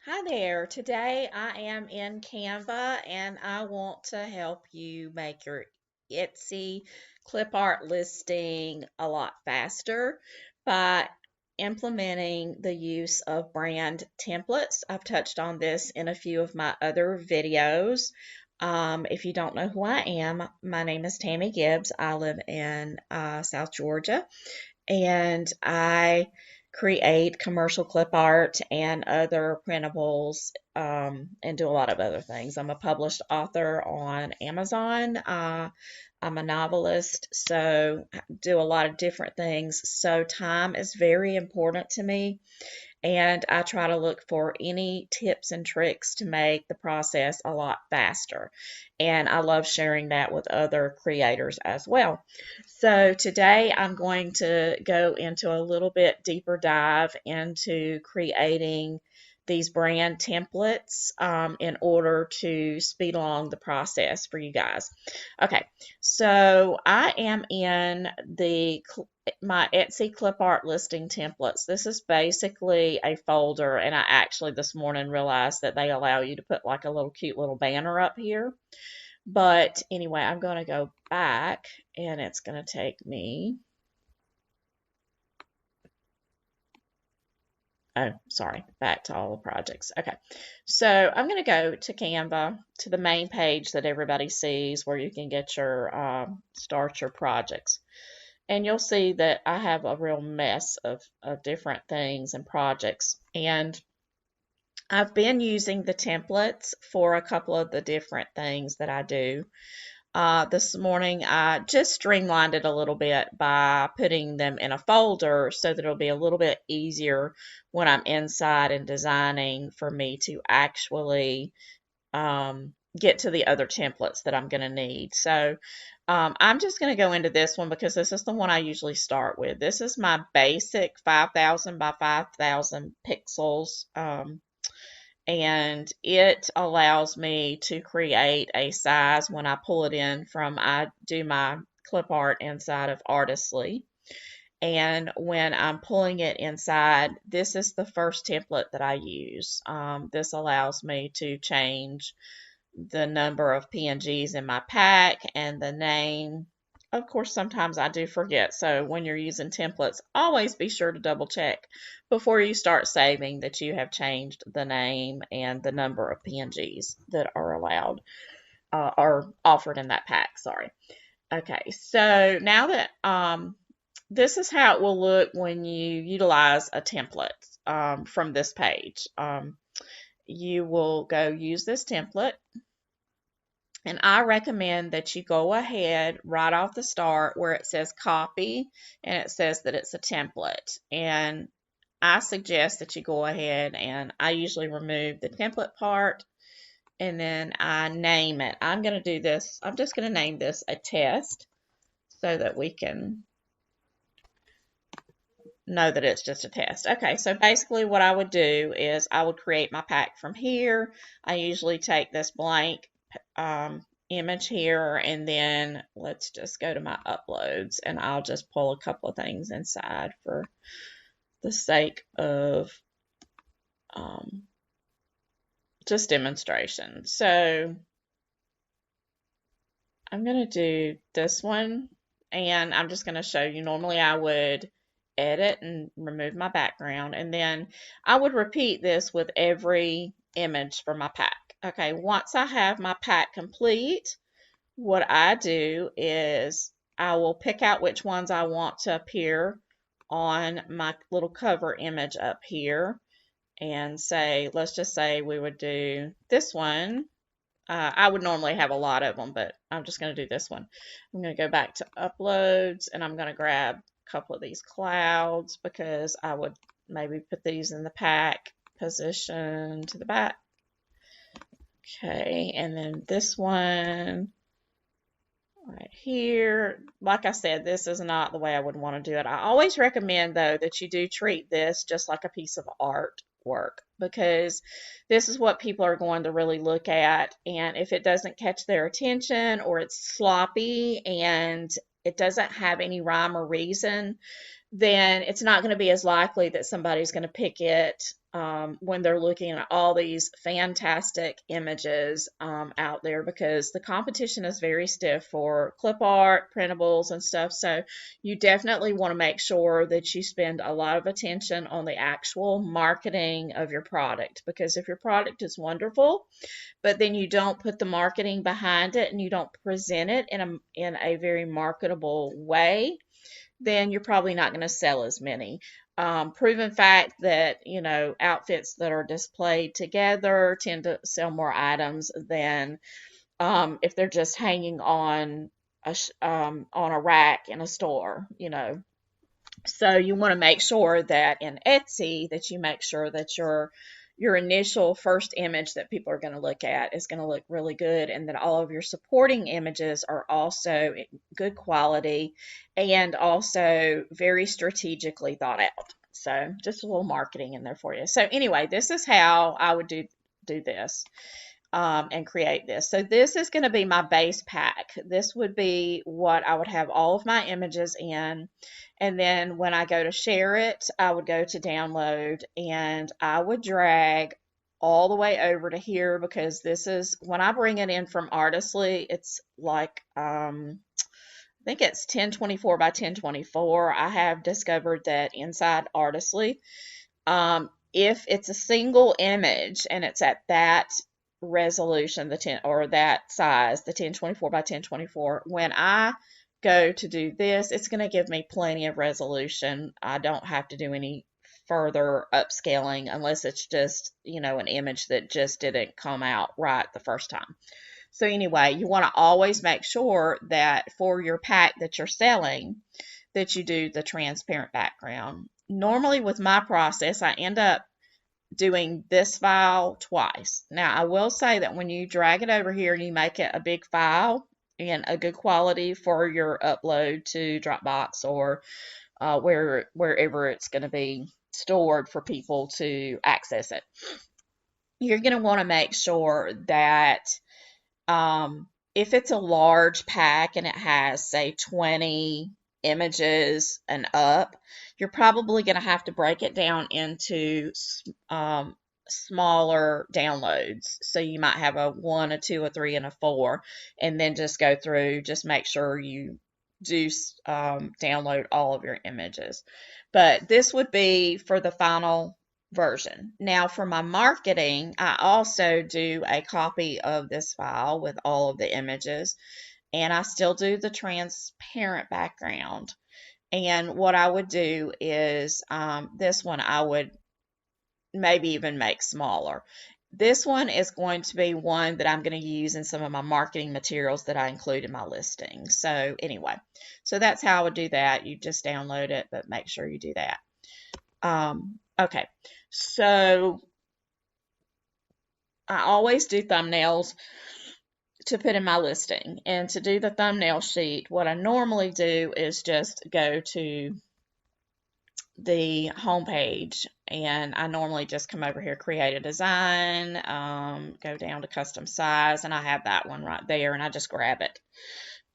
Hi there. Today I am in Canva and I want to help you make your Etsy clip art listing a lot faster by implementing the use of brand templates. I've touched on this in a few of my other videos. If you don't know who I am, my name is Tammy Gibbs. I live in South Georgia and I create commercial clip art and other printables and do a lot of other things. I'm a published author on Amazon. I'm a novelist, so I do a lot of different things. So time is very important to me, and I try to look for any tips and tricks to make the process a lot faster. And I love sharing that with other creators as well. So today I'm going to go into a little bit deeper dive into creating these brand templates in order to speed along the process for you guys. Okay, so I am in my Etsy clip art listing templates. This is basically a folder, and I actually this morning realized that they allow you to put like a little cute little banner up here. But anyway, I'm going to go back and it's going to take me, oh, sorry, back to all the projects. Okay, so I'm going to go to Canva, to the main page that everybody sees where you can get your, start your projects. And you'll see that I have a real mess of different things and projects. And I've been using the templates for a couple of the different things that I do. This morning, I just streamlined it a little bit by putting them in a folder so that it'll be a little bit easier when I'm inside and designing for me to actually get to the other templates that I'm going to need. So I'm just going to go into this one because this is the one I usually start with. This is my basic 5,000 by 5,000 pixels. And it allows me to create a size when I pull it in from, I do my clip art inside of Artistly. And when I'm pulling it inside, this is the first template that I use. This allows me to change the number of PNGs in my pack and the name. Of course, sometimes I do forget. So when you're using templates, always be sure to double check before you start saving that you have changed the name and the number of PNGs that are allowed or offered in that pack. Sorry. Okay, so now that this is how it will look when you utilize a template from this page. You will go use this template. And I recommend that you go ahead right off the start where it says copy and it says that it's a template. And I suggest that you go ahead, and I usually remove the template part and then I name it. I'm going to do this. I'm just going to name this a test so that we can know that it's just a test. Okay, so basically what I would do is I would create my pack from here. I usually take this blank image here, and then let's just go to my uploads, and I'll just pull a couple of things inside for the sake of just demonstration. So I'm going to do this one, and I'm just going to show you. Normally I would edit and remove my background, and then I would repeat this with every image for my pack. Okay, once I have my pack complete, what I do is I will pick out which ones I want to appear on my little cover image up here and say, let's just say we would do this one. I would normally have a lot of them, but I'm just going to do this one. I'm going to go back to uploads, and I'm going to grab a couple of these clouds because I would maybe put these in the pack, position to the back. Okay, and then this one right here. Like I said, this is not the way I would want to do it. I always recommend, though, that you do treat this just like a piece of artwork, because this is what people are going to really look at. And if it doesn't catch their attention, or it's sloppy and it doesn't have any rhyme or reason, then it's not going to be as likely that somebody's going to pick it when they're looking at all these fantastic images out there, because the competition is very stiff for clip art, printables, and stuff. So you definitely want to make sure that you spend a lot of attention on the actual marketing of your product, because if your product is wonderful, but then you don't put the marketing behind it and you don't present it in a very marketable way, then you're probably not going to sell as many. Proven fact that, outfits that are displayed together tend to sell more items than if they're just hanging on a rack in a store. So you want to make sure that in Etsy that you make sure that your initial first image that people are going to look at is going to look really good, and that all of your supporting images are also good quality and also very strategically thought out. So just a little marketing in there for you. So anyway, this is how I would do this. And create this. So this is going to be my base pack. This would be what I would have all of my images in. And then when I go to share it, I would go to download and I would drag all the way over to here, because this is when I bring it in from Artistly, it's like, I think it's 1024 by 1024. I have discovered that inside Artistly, if it's a single image and it's at that resolution, that size, the 1024 by 1024, when I go to do this, it's going to give me plenty of resolution. I don't have to do any further upscaling unless it's just, an image that just didn't come out right the first time. So anyway, you want to always make sure that for your pack that you're selling, that you do the transparent background. Normally with my process, I end up doing this file twice. Now, I will say that when you drag it over here and you make it a big file and a good quality for your upload to Dropbox or wherever it's going to be stored for people to access it, you're going to want to make sure that if it's a large pack and it has, say, 20 images and up, you're probably going to have to break it down into smaller downloads. So you might have a 1, a 2, a 3, and a 4, and then just go through, just make sure you do download all of your images. But this would be for the final version. Now for my marketing, I also do a copy of this file with all of the images, and I still do the transparent background. And what I would do is this one I would maybe even make smaller. This one is going to be one that I'm going to use in some of my marketing materials that I include in my listing. So anyway, so that's how I would do that. You just download it, but make sure you do that. Okay, so I always do thumbnails to put in my listing. And to do the thumbnail sheet, what I normally do is just go to the home page, and I normally just come over here, create a design, go down to custom size, and I have that one right there, and I just grab it.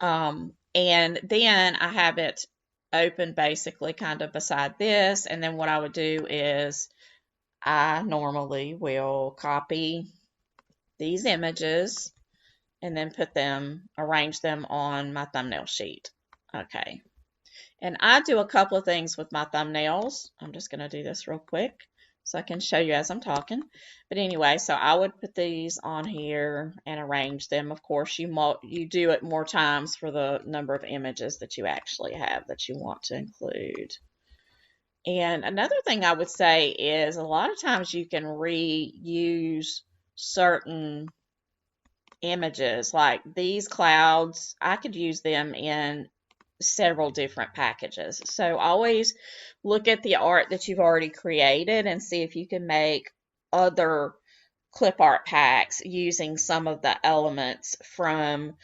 And then I have it open basically kind of beside this, and then what I would do is I normally will copy these images and then arrange them on my thumbnail sheet. Okay. And I do a couple of things with my thumbnails. I'm just going to do this real quick so I can show you as I'm talking. But anyway, so I would put these on here and arrange them. Of course, you do it more times for the number of images that you actually have that you want to include. And another thing I would say is a lot of times you can reuse certain images, like these clouds. I could use them in several different packages. So always look at the art that you've already created and see if you can make other clip art packs using some of the elements from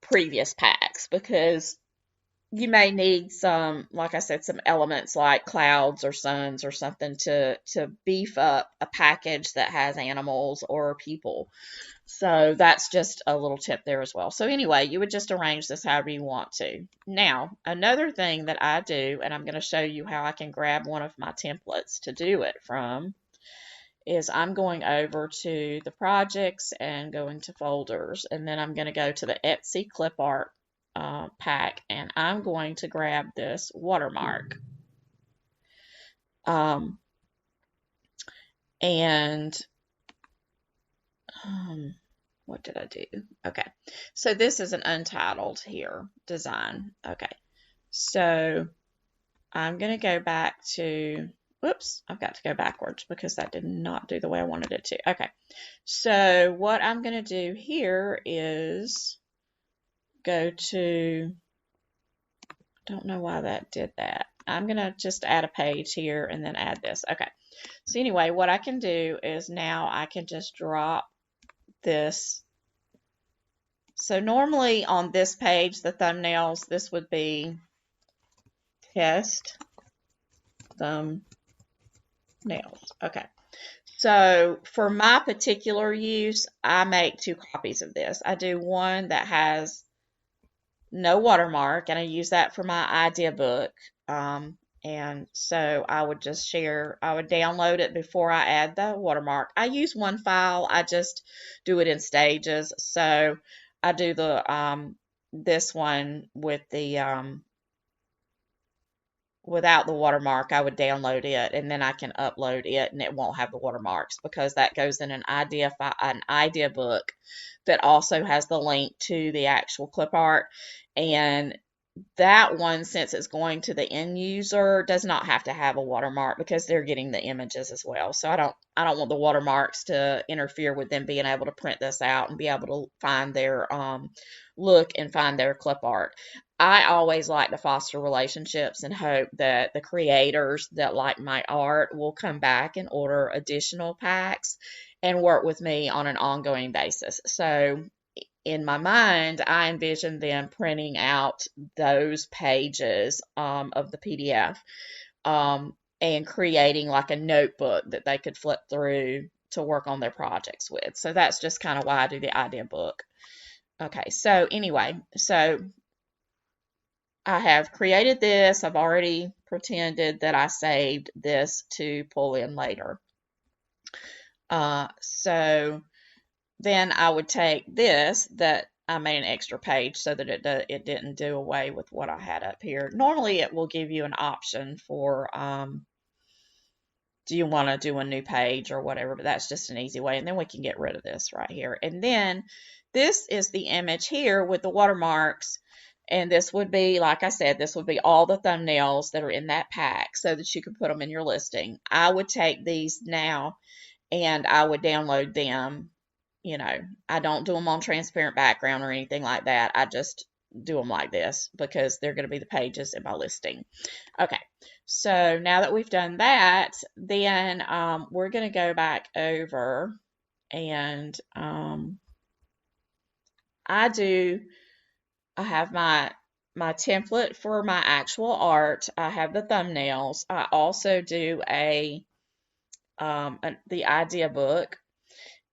previous packs, because you may need some, like I said, some elements like clouds or suns or something to beef up a package that has animals or people. So that's just a little tip there as well. So anyway, you would just arrange this however you want to. Now, another thing that I do, and I'm going to show you how I can grab one of my templates to do it from, is I'm going over to the projects and going to folders, and then I'm going to go to the Etsy clip art pack, and I'm going to grab this watermark. And what did I do? Okay, so this is an untitled here design. Okay, so I'm going to go back to, whoops, I've got to go backwards because that did not do the way I wanted it to. Okay, so what I'm going to do here is go to, don't know why that did that. I'm going to just add a page here and then add this. Okay, so anyway, what I can do is now I can just drop this. So normally on this page, the thumbnails, this would be test thumbnails. Okay. So for my particular use, I make 2 copies of this. I do one that has no watermark, and I use that for my idea book. And so I would just share, I would download it before I add the watermark. I use one file, I just do it in stages. So I do the this one with the without the watermark. I would download it and then I can upload it and it won't have the watermarks because that goes in an idea book that also has the link to the actual clip art. And that one, since it's going to the end user, does not have to have a watermark because they're getting the images as well. So I don't want the watermarks to interfere with them being able to print this out and be able to find their look and find their clip art. I always like to foster relationships and hope that the creators that like my art will come back and order additional packs and work with me on an ongoing basis. So in my mind, I envision them printing out those pages of the PDF and creating like a notebook that they could flip through to work on their projects with. So that's just kind of why I do the idea book. Okay, so anyway, so I have created this. I've already pretended that I saved this to pull in later. So then I would take this that I made an extra page so that it didn't do away with what I had up here. Normally it will give you an option for do you want to do a new page or whatever, but that's just an easy way. And then we can get rid of this right here. And then this is the image here with the watermarks. And this would be, like I said, this would be all the thumbnails that are in that pack so that you can put them in your listing. I would take these now and I would download them. You know, I don't do them on transparent background or anything like that. I just do them like this because they're going to be the pages in my listing. Okay, so now that we've done that, then we're going to go back over and I have my template for my actual art. I have the thumbnails. I also do the idea book.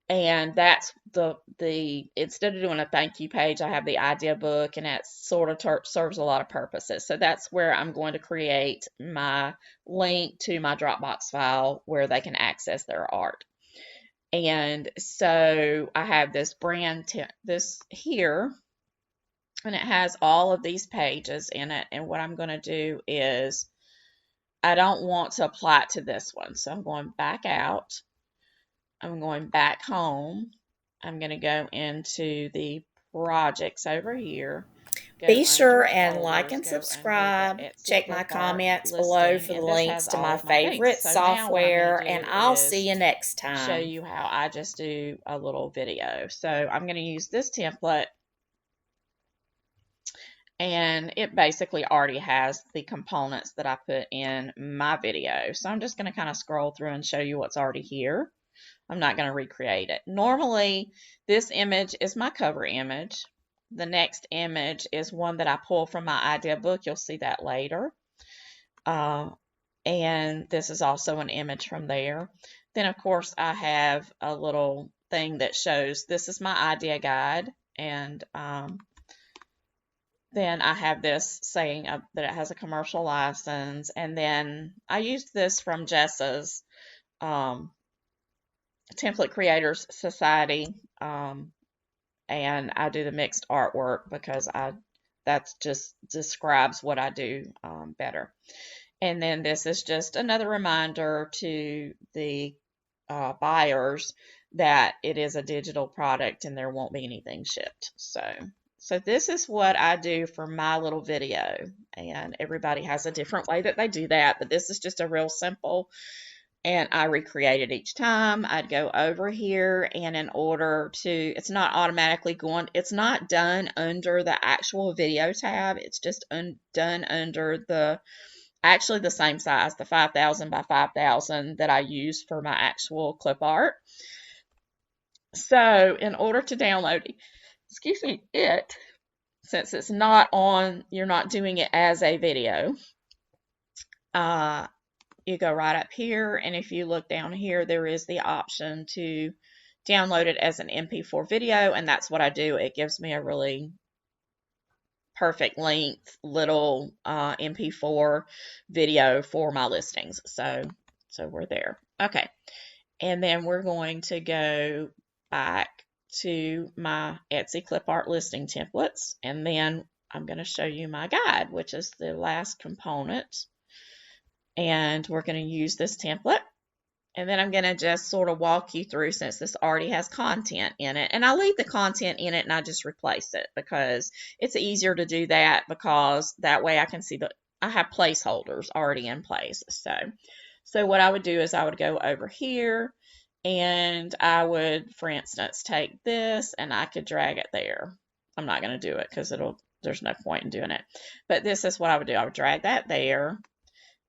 And that's the instead of doing a thank you page, I have the idea book, and that sort of serves a lot of purposes. So that's where I'm going to create my link to my Dropbox file where they can access their art. And so I have this this here, and it has all of these pages in it. And what I'm going to do is I don't want to apply it to this one. So I'm going back out. I'm going back home. I'm going to go into the projects over here. Be sure and like and subscribe. Check my comments below for the links to my favorite software, and I'll see you next show time. you how I just do a little video. So I'm going to use this template, and it basically already has the components that I put in my video. So I'm just going to kind of scroll through and show you what's already here. I'm not going to recreate it. Normally, this image is my cover image. the next image is one that I pull from my idea book. You'll see that later. And this is also an image from there. Then, of course, I have a little thing that shows this is my idea guide, and then I have this saying that it has a commercial license, and then I used this from Jessa's Template Creators Society, and I do the mixed artwork because that just describes what I do better. And then this is just another reminder to the buyers that it is a digital product and there won't be anything shipped. So this is what I do for my little video, and everybody has a different way that they do that, but this is just a real simple, and I recreate it each time. I'd go over here, and in order to, it's not automatically going, it's not done under the actual video tab, it's just done under actually the same size, the 5,000 by 5,000 that I use for my actual clip art. So in order to download, it, since it's not on, you're not doing it as a video, you go right up here, and if you look down here, there is the option to download it as an MP4 video, and that's what I do. It gives me a really perfect length little MP4 video for my listings. So we're there. Okay, and then we're going to go back to my Etsy clip art listing templates, and then I'm going to show you my guide, which is the last component, and we're going to use this template. And then I'm going to just sort of walk you through, since this already has content in it. And I leave the content in it and I just replace it because it's easier to do that, because that way I can see that I have placeholders already in place. So what I would do is I would go over here, and I would, for instance, take this and I could drag it there. I'm not going to do it because there's no point in doing it. But this is what I would do. I would drag that there.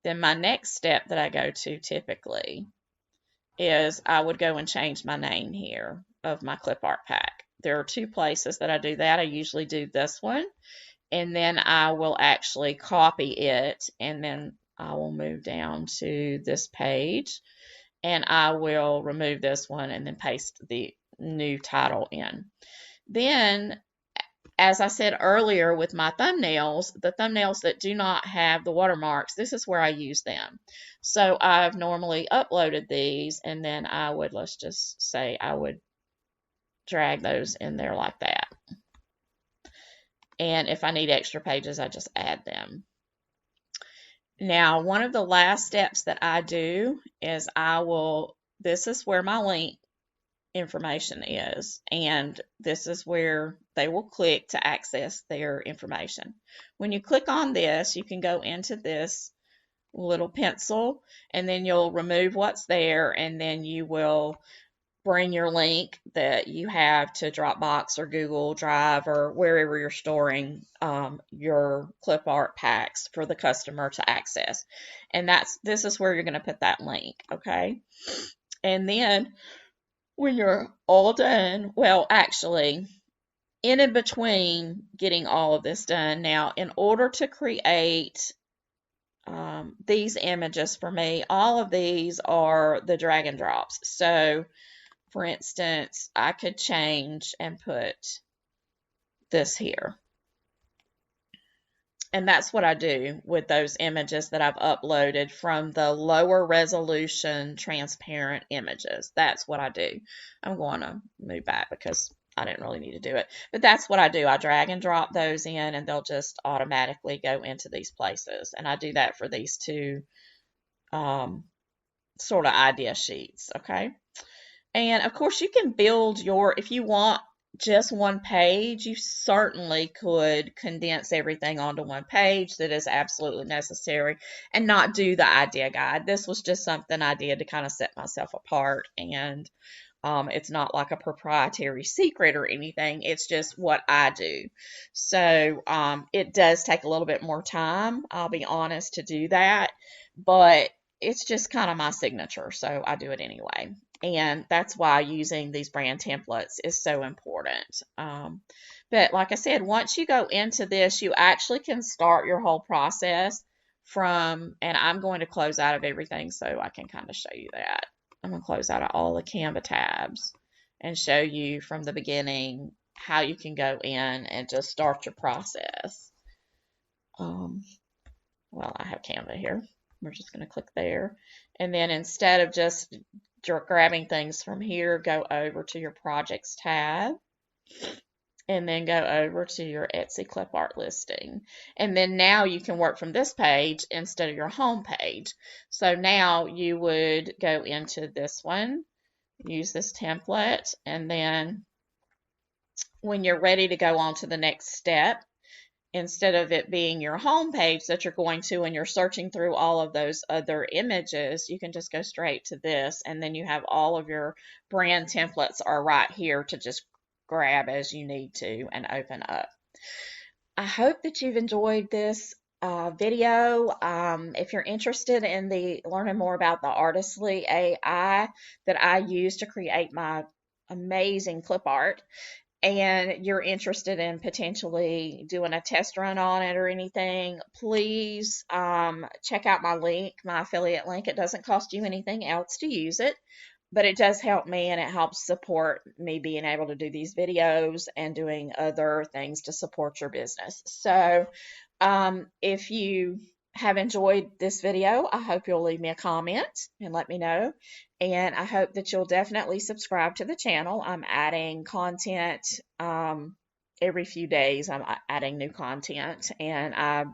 Then my next step that I go to typically is I would go and change my name here of my clip art pack. There are two places that I do that. I usually do this one, and then I will actually copy it, and then I will move down to this page, and I will remove this one and then paste the new title in. Then, as I said earlier with my thumbnails, the thumbnails that do not have the watermarks, this is where I use them. So I've normally uploaded these, and then I would, let's just say I would drag those in there like that. And if I need extra pages, I just add them. Now, one of the last steps that I do is this is where my link information is, and this is where they will click to access their information. When you click on this, you can go into this little pencil, and then you'll remove what's there, and then you will bring your link that you have to Dropbox or Google Drive or wherever you're storing your clip art packs for the customer to access. And this is where you're going to put that link, okay? And then when you're all done, well, actually, in between getting all of this done, now, in order to create these images for me, all of these are the drag and drops. So, for instance, I could change and put this here. And that's what I do with those images that I've uploaded from the lower resolution transparent images. That's what I do. I'm going to move back because I didn't really need to do it. But that's what I do. I drag and drop those in, and they'll just automatically go into these places. And I do that for these two sort of idea sheets, okay? And of course, you can build if you want just one page, you certainly could condense everything onto one page that is absolutely necessary and not do the idea guide. This was just something I did to kind of set myself apart, and it's not like a proprietary secret or anything. It's just what I do. So it does take a little bit more time, I'll be honest, to do that, but it's just kind of my signature, so I do it anyway. And that's why using these brand templates is so important. But like I said, once you go into this, you actually can start your whole process from, and I'm going to close out of everything so I can kind of show you that. I'm going to close out of all the Canva tabs and show you from the beginning how you can go in and just start your process. Well, I have Canva here. We're just going to click there. And then instead of just grabbing things from here, go over to your projects tab and then go over to your Etsy clip art listing. And then now you can work from this page instead of your home page. So now you would go into this one, use this template, and then when you're ready to go on to the next step, instead of it being your home page that you're going to when you're searching through all of those other images, you can just go straight to this, and then you have all of your brand templates are right here to just grab as you need to and open up. I hope that you've enjoyed this video. If you're interested in learning more about the Artistly AI that I use to create my amazing clip art, and you're interested in potentially doing a test run on it or anything, please check out my link, my affiliate link. It doesn't cost you anything else to use it, but it does help me, and it helps support me being able to do these videos and doing other things to support your business. So if you have enjoyed this video, I hope you'll leave me a comment and let me know. And I hope that you'll definitely subscribe to the channel. I'm adding content every few days. I'm adding new content, and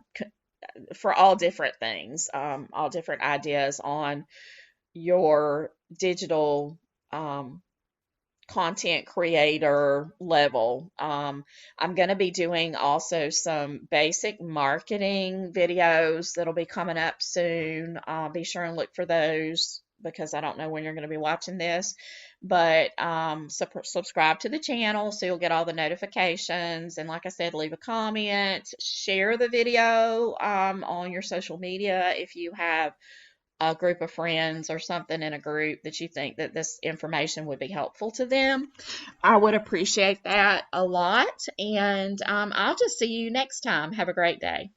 for all different things, all different ideas on your digital content creator level. I'm going to be doing also some basic marketing videos that'll be coming up soon. Be sure and look for those because I don't know when you're going to be watching this, but subscribe to the channel so you'll get all the notifications. And like I said, leave a comment, share the video on your social media if you have a group of friends or something in a group that you think that this information would be helpful to them. I would appreciate that a lot, and I'll just see you next time. Have a great day.